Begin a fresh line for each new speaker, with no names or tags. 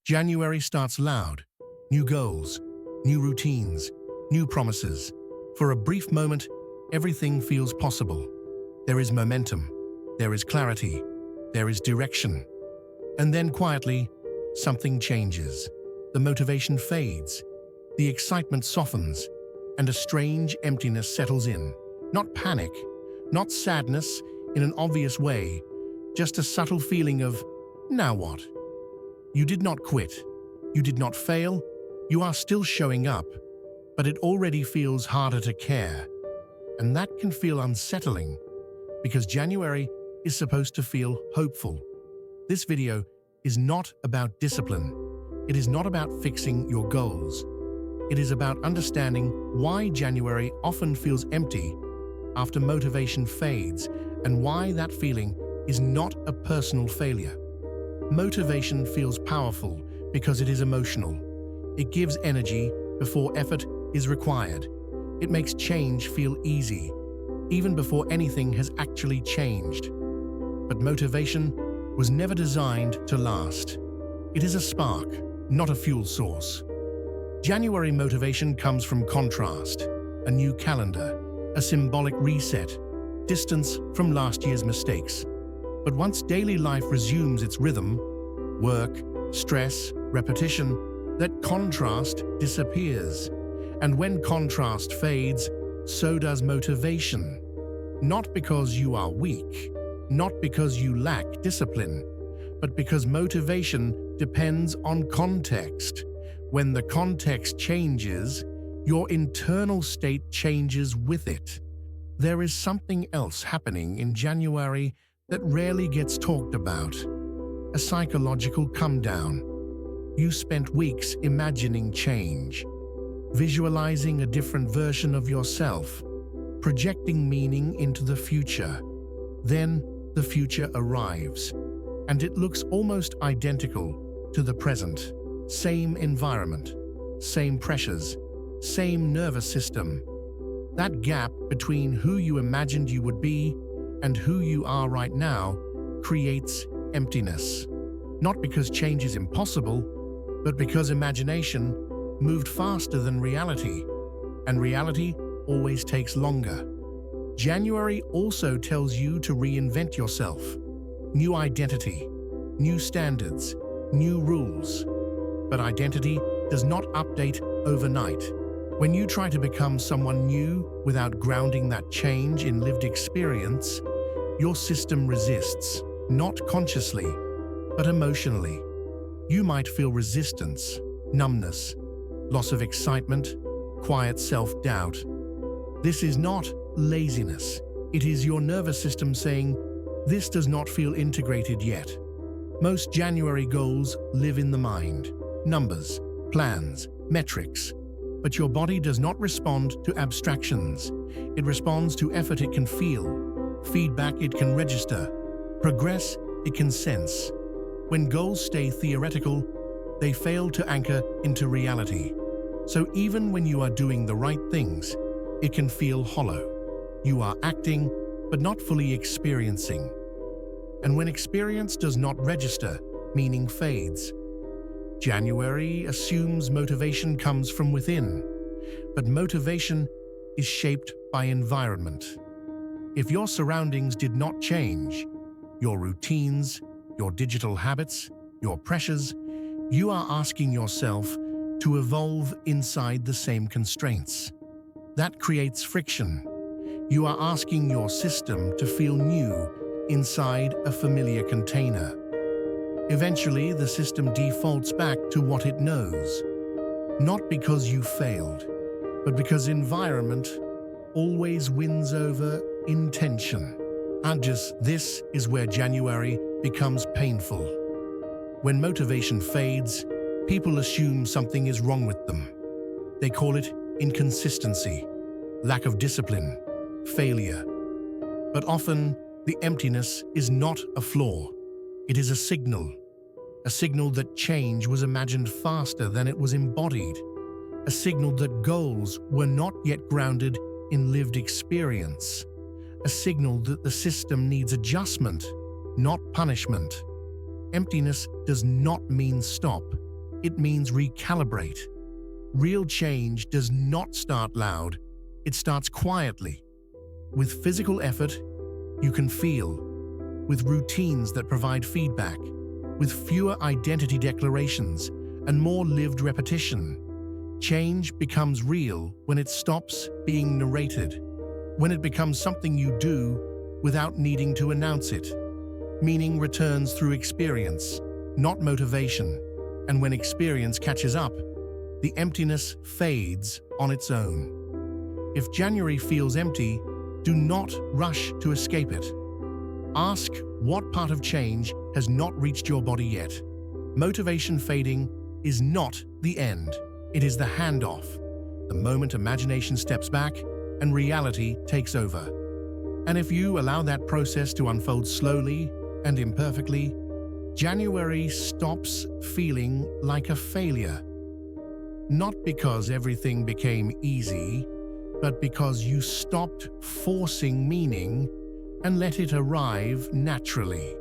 January starts loud. New goals, new routines, new promises. For a brief moment, everything feels possible. There is momentum, there is clarity, there is direction. And then quietly, something changes. The motivation fades, the excitement softens, and a strange emptiness settles in. Not panic, not sadness in an obvious way, just a subtle feeling of, now what? You did not quit, you did not fail, you are still showing up, but it already feels harder to care. And that can feel unsettling, because January is supposed to feel hopeful. This video is not about discipline. It is not about fixing your goals. It is about understanding why January often feels empty after motivation fades, and why that feeling is not a personal failure. Motivation feels powerful because it is emotional. It gives energy before effort is required. It makes change feel easy, even before anything has actually changed. But motivation was never designed to last. It is a spark, not a fuel source. January motivation comes from contrast, a new calendar, a symbolic reset, distance from last year's mistakes. But once daily life resumes its rhythm, work, stress, repetition, that contrast disappears. And when contrast fades, so does motivation. Not because you are weak, not because you lack discipline, but because motivation depends on context. When the context changes, your internal state changes with it. There is something else happening in January that rarely gets talked about. A psychological come-down. You spent weeks imagining change, visualizing a different version of yourself, projecting meaning into the future. Then the future arrives, and it looks almost identical to the present. Same environment, same pressures, same nervous system. That gap between who you imagined you would be and who you are right now creates emptiness. Not because change is impossible, but because imagination moved faster than reality, and reality always takes longer. January also tells you to reinvent yourself. New identity, new standards, new rules. But identity does not update overnight. When you try to become someone new without grounding that change in lived experience, your system resists, not consciously, but emotionally. You might feel resistance, numbness, loss of excitement, quiet self-doubt. This is not laziness. It is your nervous system saying, this does not feel integrated yet. Most January goals live in the mind. Numbers, plans, metrics. But your body does not respond to abstractions. It responds to effort it can feel, feedback it can register, progress it can sense. When goals stay theoretical, they fail to anchor into reality. So even when you are doing the right things, it can feel hollow. You are acting, but not fully experiencing. And when experience does not register, meaning fades. January assumes motivation comes from within, but motivation is shaped by environment. If your surroundings did not change, your routines, your digital habits, your pressures, you are asking yourself to evolve inside the same constraints. That creates friction. You are asking your system to feel new inside a familiar container. Eventually, the system defaults back to what it knows. Not because you failed, but because environment always wins over intention. And just this is where January becomes painful. When motivation fades, people assume something is wrong with them. They call it inconsistency, lack of discipline, failure. But often, the emptiness is not a flaw. It is a signal that change was imagined faster than it was embodied, a signal that goals were not yet grounded in lived experience, a signal that the system needs adjustment, not punishment. Emptiness does not mean stop. it means recalibrate. Real change does not start loud, it starts quietly. With physical effort, you can feel. With routines that provide feedback. With fewer identity declarations and more lived repetition. Change becomes real when it stops being narrated. When it becomes something you do without needing to announce it. Meaning returns through experience, not motivation. And when experience catches up, the emptiness fades on its own. If January feels empty, do not rush to escape it. Ask what part of change has not reached your body yet. Motivation fading is not the end. It is the handoff, the moment imagination steps back and reality takes over. And if you allow that process to unfold slowly and imperfectly, January stops feeling like a failure. Not because everything became easy, but because you stopped forcing meaning and let it arrive naturally.